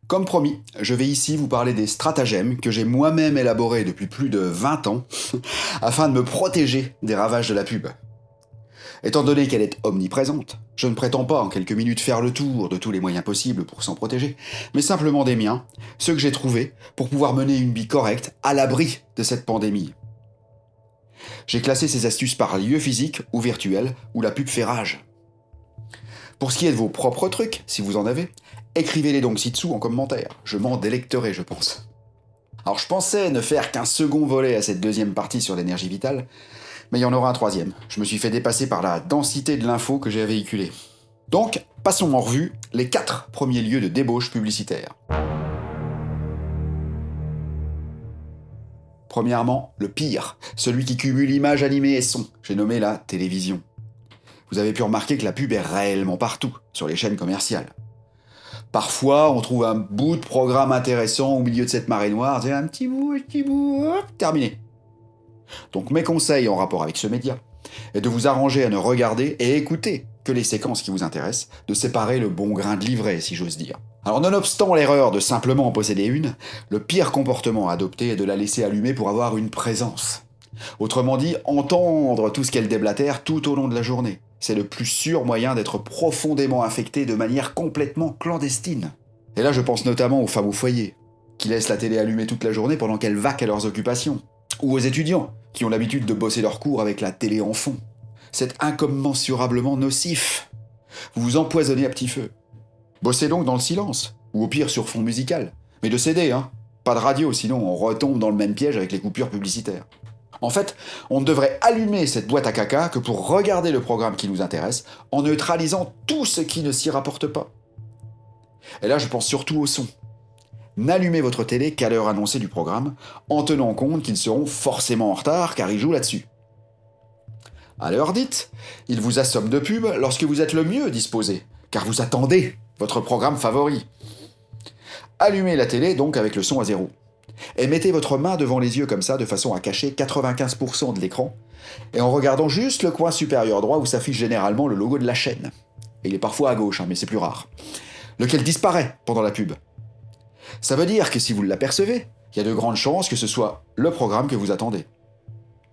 Comme promis, je vais ici vous parler des stratagèmes que j'ai moi-même élaborés depuis plus de 20 ans afin de me protéger des ravages de la pub. Étant donné qu'elle est omniprésente, je ne prétends pas en quelques minutes faire le tour de tous les moyens possibles pour s'en protéger, mais simplement des miens, ceux que j'ai trouvés pour pouvoir mener une vie correcte à l'abri de cette pandémie. J'ai classé ces astuces par lieu physique ou virtuel où la pub fait rage. Pour ce qui est de vos propres trucs, si vous en avez, écrivez-les donc ci-dessous en commentaire. Je m'en délecterai, je pense. Alors je pensais ne faire qu'un second volet à cette deuxième partie sur l'énergie vitale, mais il y en aura un troisième. Je me suis fait dépasser par la densité de l'info que j'ai à véhiculer. Donc, passons en revue les 4 premiers lieux de débauche publicitaire. Premièrement, le pire, celui qui cumule images animées et son. J'ai nommé la télévision. Vous avez pu remarquer que la pub est réellement partout, sur les chaînes commerciales. Parfois, on trouve un bout de programme intéressant au milieu de cette marée noire, c'est un petit bout, hop, terminé. Donc mes conseils en rapport avec ce média est de vous arranger à ne regarder et écouter que les séquences qui vous intéressent, de séparer le bon grain de livret, si j'ose dire. Alors nonobstant l'erreur de simplement en posséder une, le pire comportement à adopter est de la laisser allumer pour avoir une présence. Autrement dit, entendre tout ce qu'elle déblatère tout au long de la journée. C'est le plus sûr moyen d'être profondément infecté de manière complètement clandestine. Et là, je pense notamment aux femmes au foyer, qui laissent la télé allumée toute la journée pendant qu'elles vaquent à leurs occupations. Ou aux étudiants, qui ont l'habitude de bosser leurs cours avec la télé en fond. C'est incommensurablement nocif. Vous vous empoisonnez à petit feu. Bossez donc dans le silence, ou au pire sur fond musical. Mais de CD, hein. Pas de radio, sinon on retombe dans le même piège avec les coupures publicitaires. En fait, on ne devrait allumer cette boîte à caca que pour regarder le programme qui nous intéresse, en neutralisant tout ce qui ne s'y rapporte pas. Et là, je pense surtout au son. N'allumez votre télé qu'à l'heure annoncée du programme, en tenant compte qu'ils seront forcément en retard car ils jouent là-dessus. À l'heure dite, ils vous assomment de pub lorsque vous êtes le mieux disposé, car vous attendez votre programme favori. Allumez la télé donc avec le son à zéro. Et mettez votre main devant les yeux comme ça de façon à cacher 95% de l'écran, et en regardant juste le coin supérieur droit où s'affiche généralement le logo de la chaîne. Et il est parfois à gauche, mais c'est plus rare. Lequel disparaît pendant la pub. Ça veut dire que si vous l'apercevez, il y a de grandes chances que ce soit le programme que vous attendez.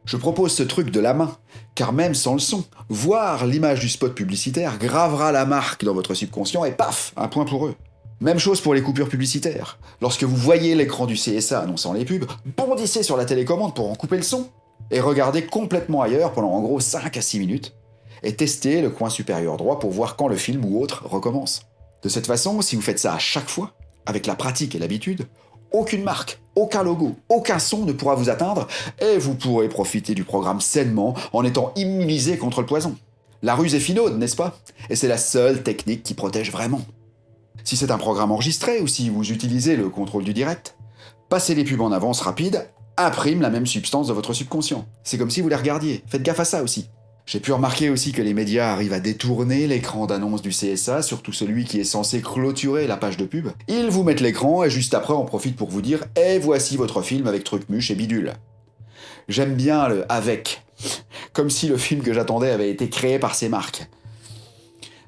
Je propose ce truc de la main, car même sans le son, voir l'image du spot publicitaire gravera la marque dans votre subconscient et paf, un point pour eux. Même chose pour les coupures publicitaires. Lorsque vous voyez l'écran du CSA annonçant les pubs, bondissez sur la télécommande pour en couper le son et regardez complètement ailleurs pendant en gros 5 à 6 minutes et testez le coin supérieur droit pour voir quand le film ou autre recommence. De cette façon, si vous faites ça à chaque fois, avec la pratique et l'habitude, aucune marque, aucun logo, aucun son ne pourra vous atteindre et vous pourrez profiter du programme sainement en étant immunisé contre le poison. La ruse est finaude, n'est-ce pas? Et c'est la seule technique qui protège vraiment. Si c'est un programme enregistré ou si vous utilisez le contrôle du direct, passez les pubs en avance rapide, imprime la même substance dans votre subconscient. C'est comme si vous les regardiez. Faites gaffe à ça aussi. J'ai pu remarquer aussi que les médias arrivent à détourner l'écran d'annonce du CSA, surtout celui qui est censé clôturer la page de pub. Ils vous mettent l'écran et juste après on profite pour vous dire « Et voici votre film avec truc-muche et bidule ». J'aime bien le « avec », comme si le film que j'attendais avait été créé par ces marques.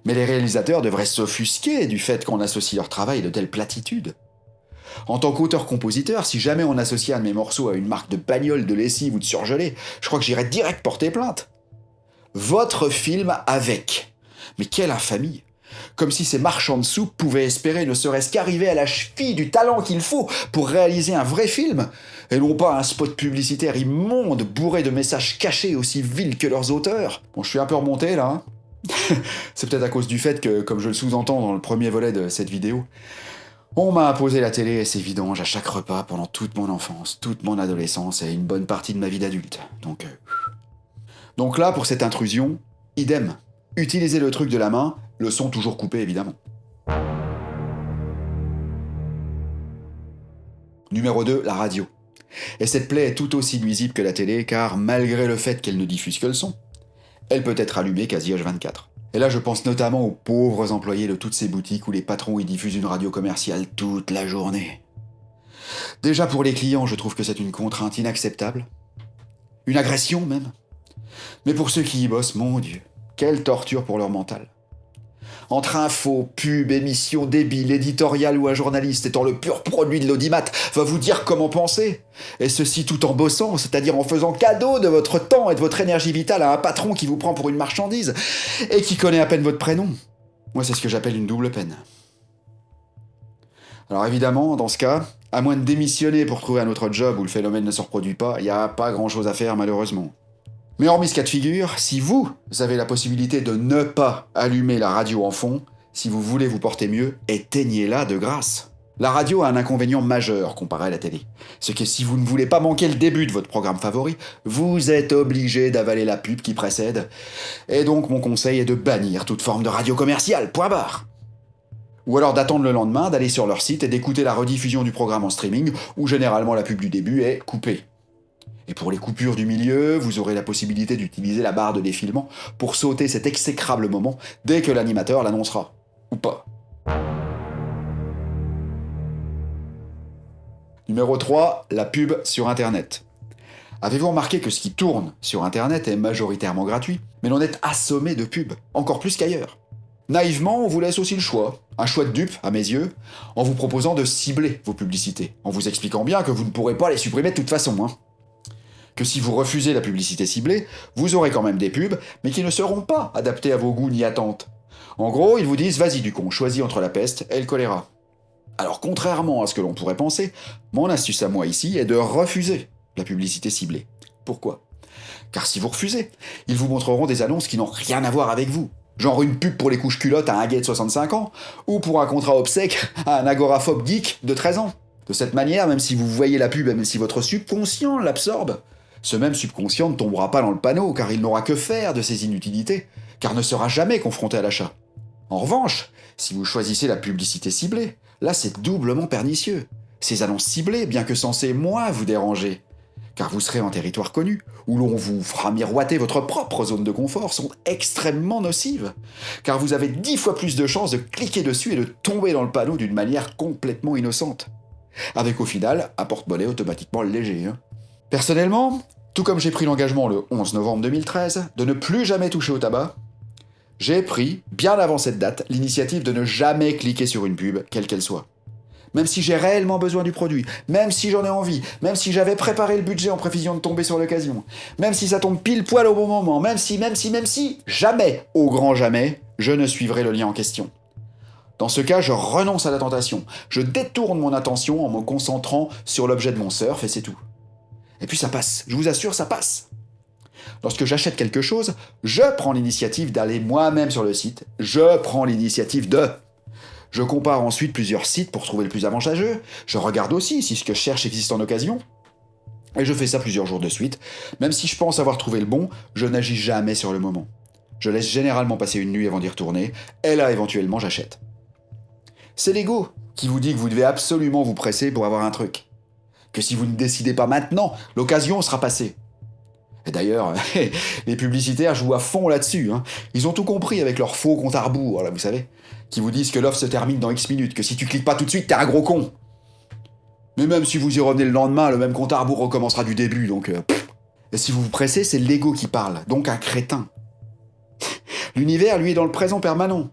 Mais les réalisateurs devraient s'offusquer du fait qu'on associe leur travail de telles platitudes. En tant qu'auteur-compositeur, si jamais on associe un de mes morceaux à une marque de bagnole, de lessive ou de surgelé, je crois que j'irais direct porter plainte. Votre film avec. Mais quelle infamie! Comme si ces marchands de soupe pouvaient espérer ne serait-ce qu'arriver à la cheville du talent qu'il faut pour réaliser un vrai film, et non pas un spot publicitaire immonde bourré de messages cachés aussi vils que leurs auteurs. Bon, je suis un peu remonté là, hein. C'est peut-être à cause du fait que, comme je le sous-entends dans le premier volet de cette vidéo, on m'a imposé la télé et ses vidanges à chaque repas pendant toute mon enfance, toute mon adolescence et une bonne partie de ma vie d'adulte. Donc là, pour cette intrusion, idem. Utilisez le truc de la main, le son toujours coupé évidemment. Numéro 2, la radio. Et cette plaie est tout aussi nuisible que la télé car malgré le fait qu'elle ne diffuse que le son, elle peut être allumée quasi H24. Et là, je pense notamment aux pauvres employés de toutes ces boutiques où les patrons y diffusent une radio commerciale toute la journée. Déjà pour les clients, je trouve que c'est une contrainte inacceptable. Une agression même. Mais pour ceux qui y bossent, mon Dieu, quelle torture pour leur mental. Entre infos, pubs, émissions débiles, éditorial ou un journaliste étant le pur produit de l'audimat va vous dire comment penser. Et ceci tout en bossant, c'est-à-dire en faisant cadeau de votre temps et de votre énergie vitale à un patron qui vous prend pour une marchandise et qui connaît à peine votre prénom. Moi, c'est ce que j'appelle une double peine. Alors évidemment, dans ce cas, à moins de démissionner pour trouver un autre job où le phénomène ne se reproduit pas, il n'y a pas grand-chose à faire malheureusement. Mais hormis ce cas de figure, si vous avez la possibilité de ne pas allumer la radio en fond, si vous voulez vous porter mieux, éteignez-la de grâce. La radio a un inconvénient majeur comparé à la télé. C'est que si vous ne voulez pas manquer le début de votre programme favori, vous êtes obligé d'avaler la pub qui précède. Et donc mon conseil est de bannir toute forme de radio commerciale, point barre. Ou alors d'attendre le lendemain, d'aller sur leur site et d'écouter la rediffusion du programme en streaming, où généralement la pub du début est coupée. Et pour les coupures du milieu, vous aurez la possibilité d'utiliser la barre de défilement pour sauter cet exécrable moment dès que l'animateur l'annoncera. Ou pas. Numéro 3, la pub sur Internet. Avez-vous remarqué que ce qui tourne sur Internet est majoritairement gratuit, mais l'on est assommé de pubs, encore plus qu'ailleurs. Naïvement, on vous laisse aussi le choix, un choix de dupe, à mes yeux, en vous proposant de cibler vos publicités, en vous expliquant bien que vous ne pourrez pas les supprimer de toute façon. Que si vous refusez la publicité ciblée, vous aurez quand même des pubs, mais qui ne seront pas adaptées à vos goûts ni attentes. En gros, ils vous disent « Vas-y du con, choisis entre la peste et le choléra ». Alors contrairement à ce que l'on pourrait penser, mon astuce à moi ici est de refuser la publicité ciblée. Pourquoi ? Car si vous refusez, ils vous montreront des annonces qui n'ont rien à voir avec vous. Genre une pub pour les couches culottes à un gay de 65 ans, ou pour un contrat obsèque à un agoraphobe geek de 13 ans. De cette manière, même si vous voyez la pub et même si votre subconscient l'absorbe, ce même subconscient ne tombera pas dans le panneau car il n'aura que faire de ces inutilités, car ne sera jamais confronté à l'achat. En revanche, si vous choisissez la publicité ciblée, là c'est doublement pernicieux. Ces annonces ciblées, bien que censées moins vous déranger, car vous serez en territoire connu, où l'on vous fera miroiter votre propre zone de confort, sont extrêmement nocives, car vous avez 10 fois plus de chances de cliquer dessus et de tomber dans le panneau d'une manière complètement innocente. Avec au final un porte-monnaie automatiquement léger. Personnellement, tout comme j'ai pris l'engagement le 11 novembre 2013 de ne plus jamais toucher au tabac, j'ai pris, bien avant cette date, l'initiative de ne jamais cliquer sur une pub, quelle qu'elle soit. Même si j'ai réellement besoin du produit, même si j'en ai envie, même si j'avais préparé le budget en prévision de tomber sur l'occasion, même si ça tombe pile poil au bon moment, même si, jamais, au grand jamais, je ne suivrai le lien en question. Dans ce cas, je renonce à la tentation, je détourne mon attention en me concentrant sur l'objet de mon surf et c'est tout. Et puis ça passe, je vous assure, ça passe. Lorsque j'achète quelque chose, je prends l'initiative d'aller moi-même sur le site, je prends l'initiative de... Je compare ensuite plusieurs sites pour trouver le plus avantageux, je regarde aussi si ce que je cherche existe en occasion, et je fais ça plusieurs jours de suite. Même si je pense avoir trouvé le bon, je n'agis jamais sur le moment. Je laisse généralement passer une nuit avant d'y retourner, et là éventuellement j'achète. C'est l'ego qui vous dit que vous devez absolument vous presser pour avoir un truc. Que si vous ne décidez pas maintenant, l'occasion sera passée. Et d'ailleurs, les publicitaires jouent à fond là-dessus. Ils ont tout compris avec leurs faux comptes à rebours, là, vous savez, qui vous disent que l'offre se termine dans X minutes, que si tu cliques pas tout de suite, t'es un gros con. Mais même si vous y revenez le lendemain, le même compte à rebours recommencera du début, donc... Et si vous vous pressez, c'est l'ego qui parle, donc un crétin. L'univers, lui, est dans le présent permanent.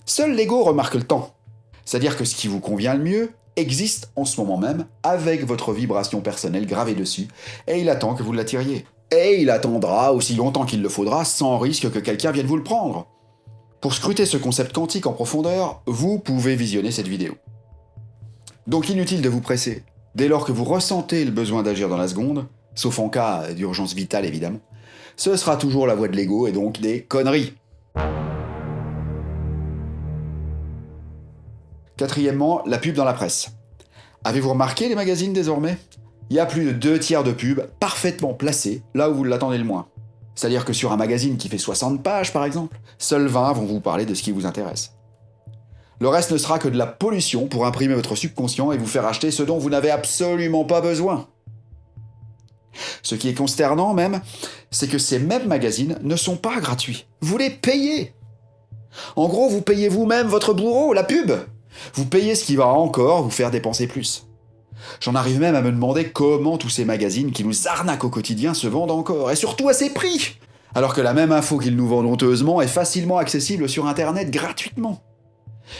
Seul l'ego remarque le temps. C'est-à-dire que ce qui vous convient le mieux existe en ce moment même, avec votre vibration personnelle gravée dessus, et il attend que vous l'attiriez. Et il attendra aussi longtemps qu'il le faudra, sans risque que quelqu'un vienne vous le prendre. Pour scruter ce concept quantique en profondeur, vous pouvez visionner cette vidéo. Donc inutile de vous presser. Dès lors que vous ressentez le besoin d'agir dans la seconde, sauf en cas d'urgence vitale évidemment, ce sera toujours la voie de l'ego et donc des conneries. Quatrièmement, la pub dans la presse. Avez-vous remarqué les magazines désormais ? Il y a plus de 2/3 de pubs parfaitement placées là où vous l'attendez le moins. C'est-à-dire que sur un magazine qui fait 60 pages par exemple, seuls 20 vont vous parler de ce qui vous intéresse. Le reste ne sera que de la pollution pour imprimer votre subconscient et vous faire acheter ce dont vous n'avez absolument pas besoin. Ce qui est consternant même, c'est que ces mêmes magazines ne sont pas gratuits. Vous les payez. En gros, vous payez vous-même votre bourreau, la pub. Vous payez ce qui va encore vous faire dépenser plus. J'en arrive même à me demander comment tous ces magazines qui nous arnaquent au quotidien se vendent encore, et surtout à ces prix. Alors que la même info qu'ils nous vendent honteusement est facilement accessible sur Internet gratuitement.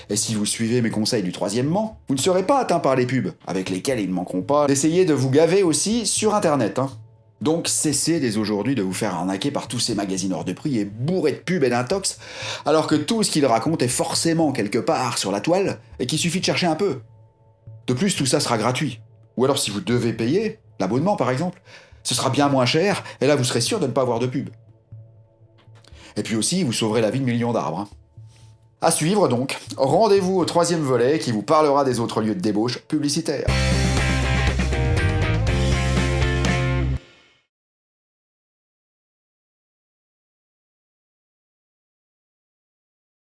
Et si vous suivez mes conseils du troisièmement, vous ne serez pas atteint par les pubs, avec lesquels ils ne manqueront pas d'essayer de vous gaver aussi sur Internet. Donc cessez dès aujourd'hui de vous faire arnaquer par tous ces magazines hors de prix et bourrés de pubs et d'intox, alors que tout ce qu'ils racontent est forcément quelque part sur la toile et qu'il suffit de chercher un peu. De plus, tout ça sera gratuit. Ou alors si vous devez payer, l'abonnement par exemple, ce sera bien moins cher, et là vous serez sûr de ne pas avoir de pub. Et puis aussi, vous sauverez la vie de millions d'arbres. À suivre donc, rendez-vous au troisième volet qui vous parlera des autres lieux de débauche publicitaires.